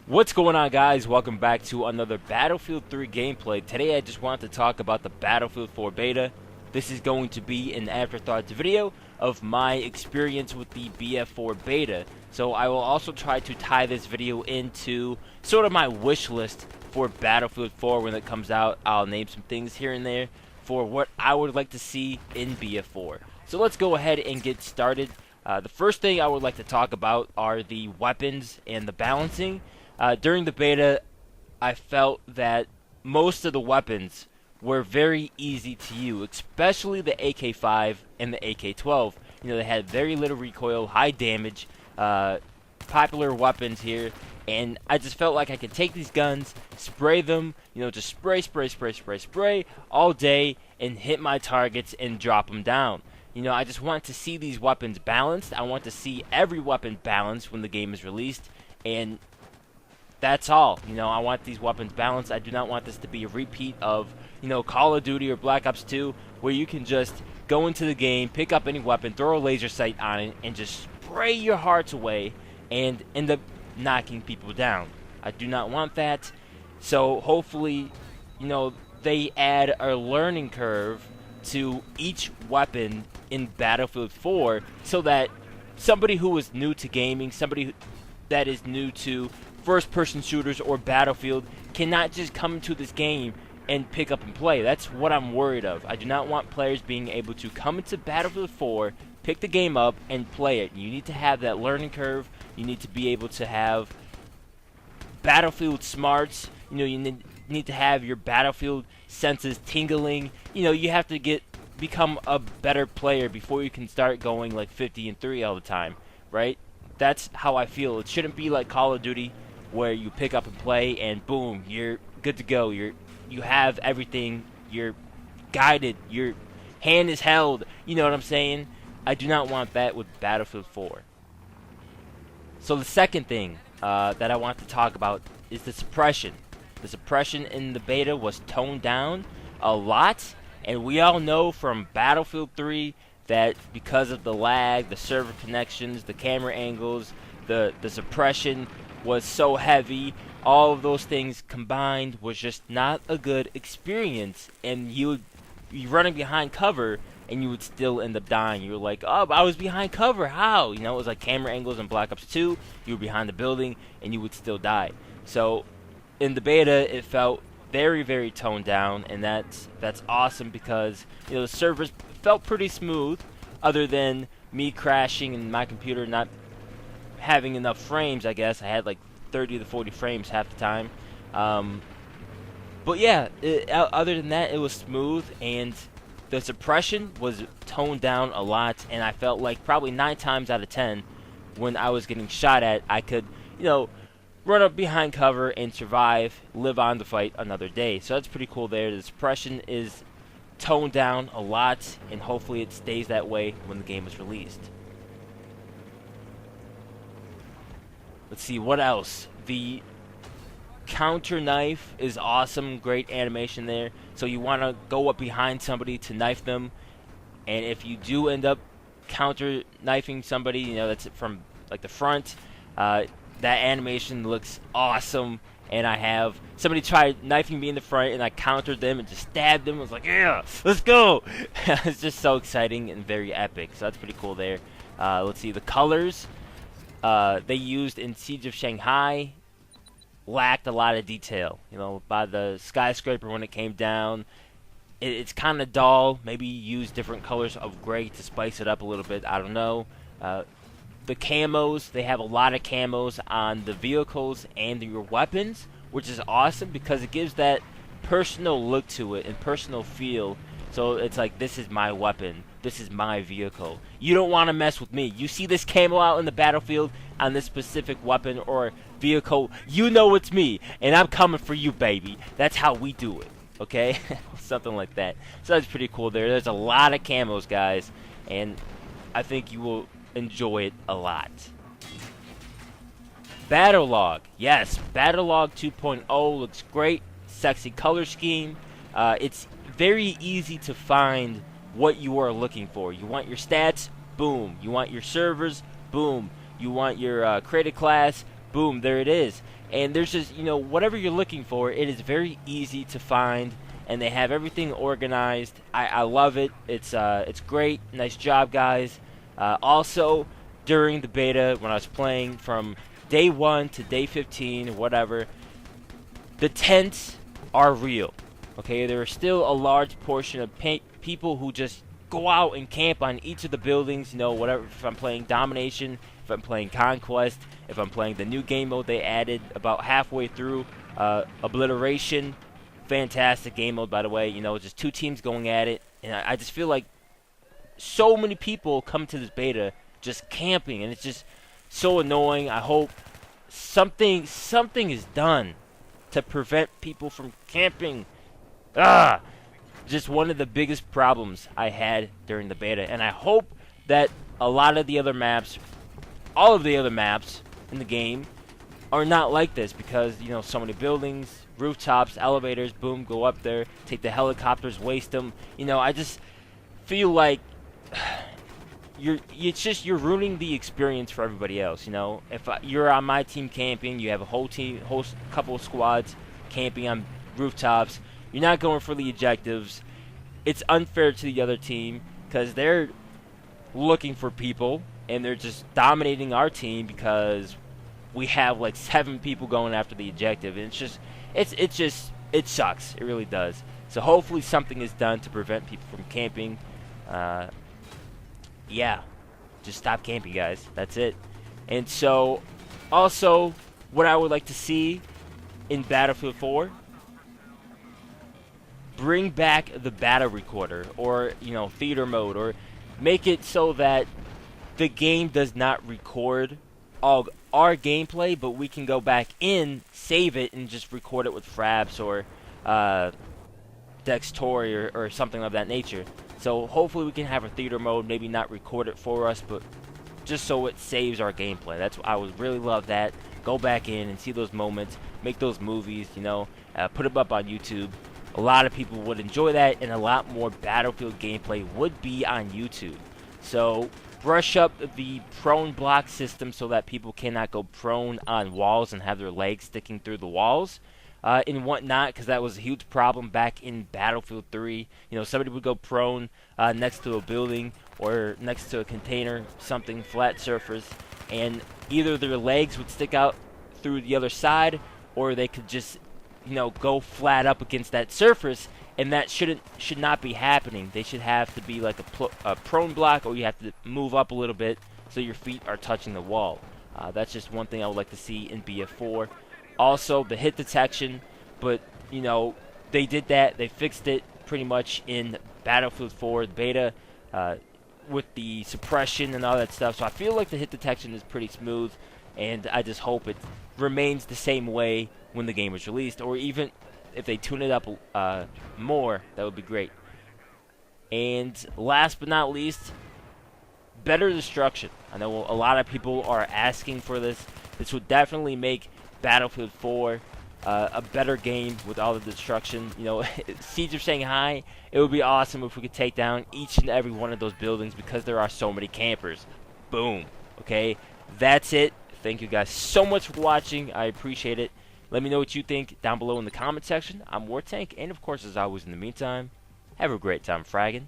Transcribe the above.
What's going on, guys? Welcome back to another Battlefield 3 gameplay. Today I just want to talk about the Battlefield 4 beta. This is going to be an afterthought video of my experience with the BF4 beta. So I will also try to tie this video into sort of my wish list for Battlefield 4 when it comes out. I'll name some things here and there for what I would like to see in BF4. So let's go ahead and get started. The first thing I would like to talk about are the weapons and the balancing. During the beta, I felt that most of the weapons were very easy to use, especially the AK-5 and the AK-12. You know, they had very little recoil, high damage, popular weapons here, and I just felt like I could take these guns, spray them, you know, just spray all day and hit my targets and drop them down. You know, I just want to see these weapons balanced. I want to see every weapon balanced when the game is released, and that's all. You know, I want these weapons balanced. I do not want this to be a repeat of, you know, Call of Duty or Black Ops 2, where you can just go into the game, pick up any weapon, throw a laser sight on it, and just spray your hearts away and end up knocking people down. I do not want that. So hopefully, you know, they add a learning curve to each weapon in Battlefield 4 so that somebody who is new to gaming, somebody that is new to first-person shooters or Battlefield cannot just come into this game and pick up and play. That's what I'm worried of. I do not want players being able to come into Battlefield 4, pick the game up, and play it. You need to have that learning curve. You need to be able to have Battlefield smarts. You know, you need to have your Battlefield senses tingling. You know, you have to become a better player before you can start going like 50-3 all the time, right? That's how I feel. It shouldn't be like Call of Duty, where you pick up and play and boom, you're good to go. You have everything. You're guided. Your hand is held. You know what I'm saying? I do not want that with Battlefield 4. So the second thing that I want to talk about is the suppression. The suppression in the beta was toned down a lot, and we all know from Battlefield 3 that because of the lag, the server connections, the camera angles, the suppression was so heavy, all of those things combined was just not a good experience, and you would be running behind cover and you would still end up dying. You were like, oh, I was behind cover, how? You know, it was like camera angles in Black Ops 2, you were behind the building and you would still die. So in the beta it felt very, very toned down, and that's awesome because, you know, the servers felt pretty smooth other than me crashing and my computer not having enough frames. I guess I had like 30 to 40 frames half the time, but yeah, other than that it was smooth, and the suppression was toned down a lot, and I felt like probably 9 times out of 10 when I was getting shot at, I could, you know, run up behind cover and survive, live on to fight another day. So that's pretty cool there. The suppression is toned down a lot, and hopefully it stays that way when the game is released. Let's see, what else? The counter knife is awesome, great animation there. So you want to go up behind somebody to knife them, and if you do end up counter knifing somebody, you know, that's from like the front, that animation looks awesome. And I have somebody tried knifing me in the front, and I countered them and just stabbed them. I was like, yeah, let's go. It's just so exciting and very epic. So that's pretty cool there. Let's see, the colors they used in Siege of Shanghai lacked a lot of detail. You know, by the skyscraper when it came down, it's kind of dull. Maybe use different colors of gray to spice it up a little bit. I don't know. The camos, they have a lot of camos on the vehicles and your weapons, which is awesome because it gives that personal look to it and personal feel. So it's like, this is my weapon, this is my vehicle. You don't want to mess with me. You see this camo out in the battlefield on this specific weapon or vehicle, you know it's me, and I'm coming for you, baby. That's how we do it, okay? Something like that. So that's pretty cool there. There's a lot of camos, guys, and I think you will enjoy it a lot. Battle Log. Yes, Battle Log 2.0 looks great. Sexy color scheme. It's very easy to find what you are looking for. You want your stats? Boom. You want your servers? Boom. You want your created class? boom, there it is. And there's just, whatever you're looking for, it is very easy to find, and they have everything organized. I love it. It's great. Nice job, guys. Also, during the beta, when I was playing from day 1 to day 15, whatever, the tents are real. Okay, there are still a large portion of people who just go out and camp on each of the buildings, whatever. If I'm playing Domination, if I'm playing Conquest, if I'm playing the new game mode they added about halfway through, Obliteration, fantastic game mode, by the way. Just 2 teams going at it, and I just feel like so many people come to this beta just camping, and it's just so annoying. I hope something is done to prevent people from camping. Just one of the biggest problems I had during the beta, and I hope that a lot of the other maps, all of the other maps in the game, are not like this, because so many buildings, rooftops, elevators, boom, go up there, take the helicopters, waste them. I just feel like you're ruining the experience for everybody else. If you're on my team camping, you have a whole couple of squads camping on rooftops. You're not going for the objectives. It's unfair to the other team because they're looking for people and they're just dominating our team because we have like 7 people going after the objective, and it sucks. It really does. So hopefully something is done to prevent people from camping. Yeah, just stop camping, guys. That's it. And so, also, what I would like to see in Battlefield 4, bring back the battle recorder, or theater mode, or make it so that the game does not record all our gameplay, but we can go back in, save it, and just record it with Fraps or Dextory or something of that nature. So hopefully we can have a theater mode, maybe not record it for us, but just so it saves our gameplay. I would really love that. Go back in and see those moments, make those movies, put them up on YouTube. A lot of people would enjoy that, and a lot more Battlefield gameplay would be on YouTube. So brush up the prone block system so that people cannot go prone on walls and have their legs sticking through the walls and whatnot, because that was a huge problem back in Battlefield 3. Somebody would go prone next to a building or next to a container, something, flat surface, and either their legs would stick out through the other side, or they could just go flat up against that surface, and that should not be happening. They should have to be like a prone block, or you have to move up a little bit so your feet are touching the wall. That's just one thing I would like to see in BF4. Also, the hit detection, but they did that. They fixed it pretty much in Battlefield 4 the beta with the suppression and all that stuff. So I feel like the hit detection is pretty smooth, and I just hope it remains the same way when the game is released, or even if they tune it up more, that would be great. And last but not least, better destruction. I know a lot of people are asking for this. This would definitely make Battlefield 4 a better game with all the destruction. Siege of Shanghai, it would be awesome if we could take down each and every one of those buildings because there are so many campers. Boom. Okay, that's it. Thank you guys so much for watching. I appreciate it. Let me know what you think down below in the comment section. I'm WarTank, and of course, as always, in the meantime, have a great time fragging.